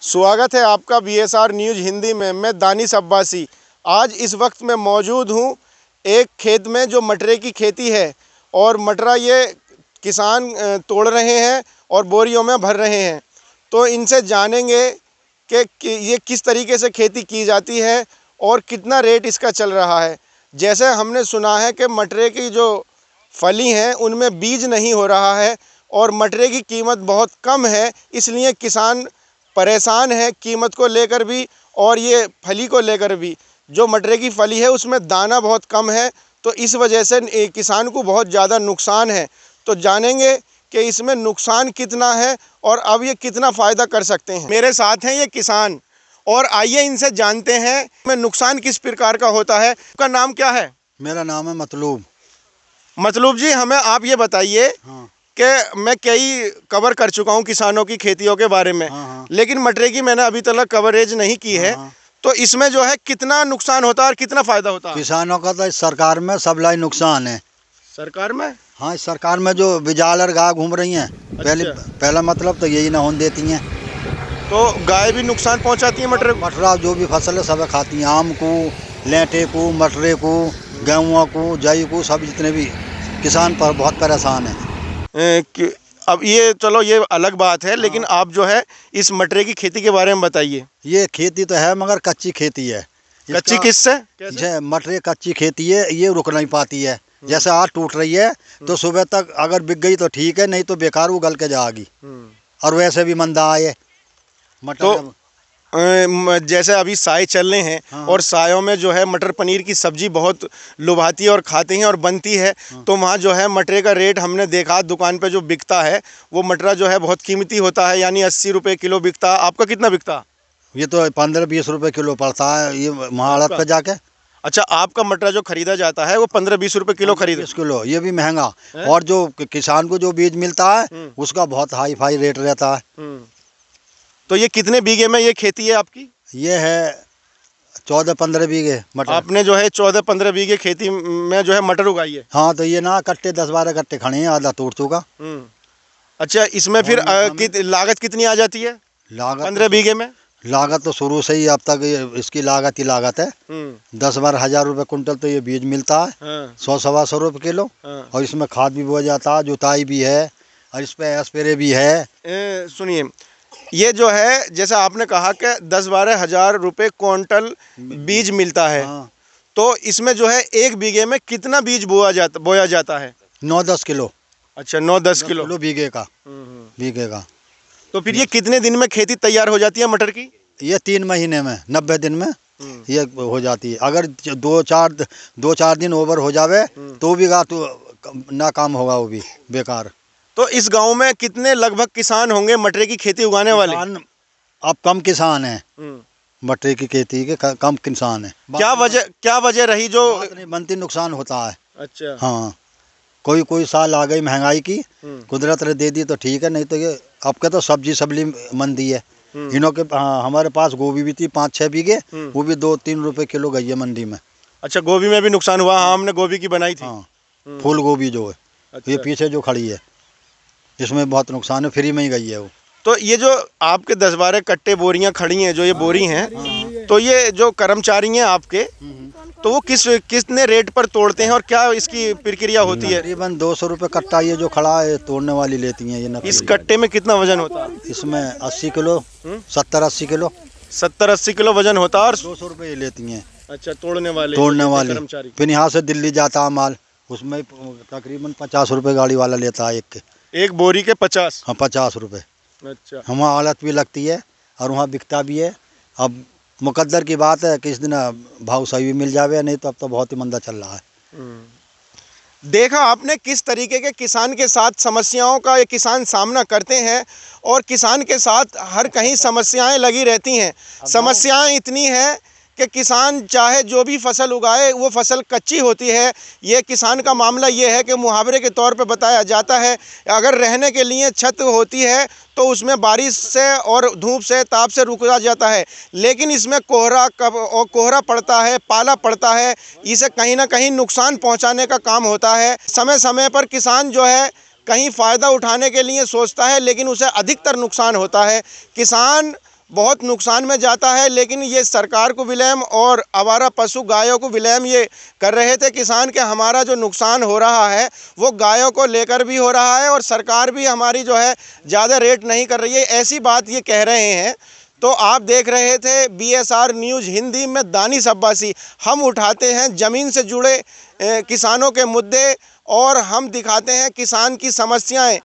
स्वागत है आपका बीएसआर न्यूज़ हिंदी में। मैं दानिश अब्बासी आज इस वक्त मैं मौजूद हूँ एक खेत में जो मटरे की खेती है और मटरा ये किसान तोड़ रहे हैं और बोरियों में भर रहे हैं। तो इनसे जानेंगे कि ये किस तरीके से खेती की जाती है और कितना रेट इसका चल रहा है। जैसे हमने सुना है कि मटरे की जो फली हैं उनमें बीज नहीं हो रहा है और मटरे की कीमत बहुत कम है, इसलिए किसान परेशान है कीमत को लेकर भी और ये फली को लेकर भी। जो मटरे की फली है उसमें दाना बहुत कम है, तो इस वजह से किसान को बहुत ज़्यादा नुकसान है। तो जानेंगे कि इसमें नुकसान कितना है और अब ये कितना फ़ायदा कर सकते हैं। मेरे साथ हैं ये किसान और आइए इनसे जानते हैं इसमें नुकसान किस प्रकार का होता है। आपका नाम क्या है? मेरा नाम है मतलूब। मतलूब जी, हमें आप ये बताइए कि मैं कई कवर कर चुका हूँ किसानों की खेतियों के बारे में, लेकिन मटरे की मैंने अभी तक कवरेज नहीं की है। तो इसमें जो है कितना नुकसान होता है और कितना फ़ायदा होता है? किसानों का तो इस सरकार में सबलाई नुकसान है। सरकार में? हाँ, इस सरकार में जो बिजाल और गाय घूम रही हैं। पहला मतलब तो यही ना होने देती हैं। तो गाय भी नुकसान पहुंचाती है मटरे को? मटरा जो भी फसल है सब खाती हैं, आम को, लेंटे को, मटरे को, गेहूँ को, जई को, सब जितने भी किसान पर बहुत परेशान है। अब ये चलो ये अलग बात है, लेकिन आप जो है इस मटरे की खेती के बारे में बताइए। ये खेती तो है मगर कच्ची खेती है। कच्ची किससे? मटरे कच्ची खेती है, ये रुक नहीं पाती है। जैसे आज टूट रही है तो सुबह तक अगर बिक गई तो ठीक है, नहीं तो बेकार वो गल के जाएगी। और वैसे भी मंदा आए मटर। तो जैसे अभी साए चल रहे हैं और सायों में जो है मटर पनीर की सब्जी बहुत लुभाती है और खाते हैं और बनती है। तो वहाँ जो है मटरे का रेट हमने देखा दुकान पे जो बिकता है वो मटरा जो है बहुत कीमती होता है, यानी 80 रुपये किलो बिकता। आपका कितना बिकता? ये तो 15-20 रुपये किलो पड़ता है ये महाड़त पे जाके। अच्छा, आपका मटरा जो खरीदा जाता है वो 15-20 रुपये किलो खरीद किलो, ये भी महंगा। और जो किसान को जो बीज मिलता है उसका बहुत हाई फाई रेट रहता है। तो ये कितने बीघे में ये खेती है आपकी? ये है 14-15 बीघे मटर। आपने जो है 14-15 बीघे खेती में जो है मटर उगाई है? हाँ, तो ये ना कट्टे 10-12 कट्टे खड़े हैं, आधा तोड़ चुका। अच्छा, इसमें फिर लागत कितनी आ जाती है? लागत 15 बीघे में लागत तो शुरू से ही अब तक इसकी लागत ही लागत है। 10-12 हज़ार रुपये कुंटल तो ये बीज मिलता है। 100-125 रुपये किलो। और इसमें खाद भी बोया जाता है, जुताई भी है और इस पे स्प्रे भी है। सुनिए, ये जो है जैसे आपने कहा कि 10-12 हज़ार रुपये क्विंटल बीज मिलता है। तो इसमें जो है एक बीघे में कितना बीज बोया जाता है? 9-10 किलो। अच्छा, 9-10 किलो बीघे का। तो फिर ये कितने दिन में खेती तैयार हो जाती है मटर की? ये 3 महीने में, 90 दिन में ये हो जाती है। अगर 2-4 दिन ओवर हो जावे तो भी ना काम होगा, वो भी बेकार। तो इस गांव में कितने लगभग किसान होंगे मटरे की खेती उगाने वाले? अब कम किसान हैं मटरे की खेती के, कम किसान है। क्या वजह रही जो नहीं बनती, नुकसान होता है। अच्छा, हाँ, कोई साल आ गई महंगाई की, कुदरत ने दे दी तो ठीक है, नहीं तो ये अब के तो सब्जी सबली मंदी है। इन्हों के हमारे पास गोभी भी थी 5-6 बीघे, वो भी 2-3 रुपये किलो गई है मंडी में। अच्छा, गोभी में भी नुकसान हुआ? हाँ, हमने गोभी की बनाई थी। हाँ, फूल गोभी जो है। अच्छा। ये पीछे जो खड़ी है इसमें बहुत नुकसान है, फ्री में ही गई है वो। तो ये जो आपके 10-12 कट्टे बोरियां खड़ी हैं, जो ये बोरी हैं, तो ये जो कर्मचारी हैं आपके, तो वो कितने रेट पर तोड़ते हैं और क्या इसकी प्रक्रिया होती है? तकरीबन 200 रुपये कट्टा ये जो खड़ा है तोड़ने वाली लेती हैं ये। इस कट्टे में कितना वजन होता है? इसमें 80 किलो, 70-80 किलो। 70-80 किलो वजन होता है और 200 रुपये लेती हैं। अच्छा, तोड़ने वाले कर्मचारी। फिर यहाँ से दिल्ली जाता है माल, उसमें तकरीबन 50 रुपये गाड़ी वाला लेता है एक बोरी के 50? हाँ, 50 रुपये। अच्छा, वहाँ आलत भी लगती है और वहाँ बिकता भी है। अब मुकद्दर की बात है, किस दिन भाव सही भी मिल जावे, नहीं तो अब तो बहुत ही मंदा चल रहा है। देखा आपने किस तरीके के किसान के साथ समस्याओं का ये किसान सामना करते हैं और किसान के साथ हर कहीं समस्याएं लगी रहती हैं। समस्याएं इतनी हैं कि किसान चाहे जो भी फसल उगाए वो फसल कच्ची होती है। ये किसान का मामला ये है कि मुहावरे के तौर पे बताया जाता है, अगर रहने के लिए छत होती है तो उसमें बारिश से और धूप से ताप से रुका जाता है, लेकिन इसमें कोहरा पड़ता है, पाला पड़ता है, इसे कहीं ना कहीं नुकसान पहुंचाने का काम होता है। समय समय पर किसान जो है कहीं फ़ायदा उठाने के लिए सोचता है, लेकिन उसे अधिकतर नुकसान होता है। किसान बहुत नुकसान में जाता है। लेकिन ये सरकार को विलेम और आवारा पशु गायों को विलेम ये कर रहे थे किसान के हमारा जो नुकसान हो रहा है वो गायों को लेकर भी हो रहा है और सरकार भी हमारी जो है ज़्यादा रेट नहीं कर रही है, ऐसी बात ये कह रहे हैं। तो आप देख रहे थे BSR न्यूज़ हिंदी में दानिश अब्बासी। हम उठाते हैं ज़मीन से जुड़े किसानों के मुद्दे और हम दिखाते हैं किसान की समस्याएं।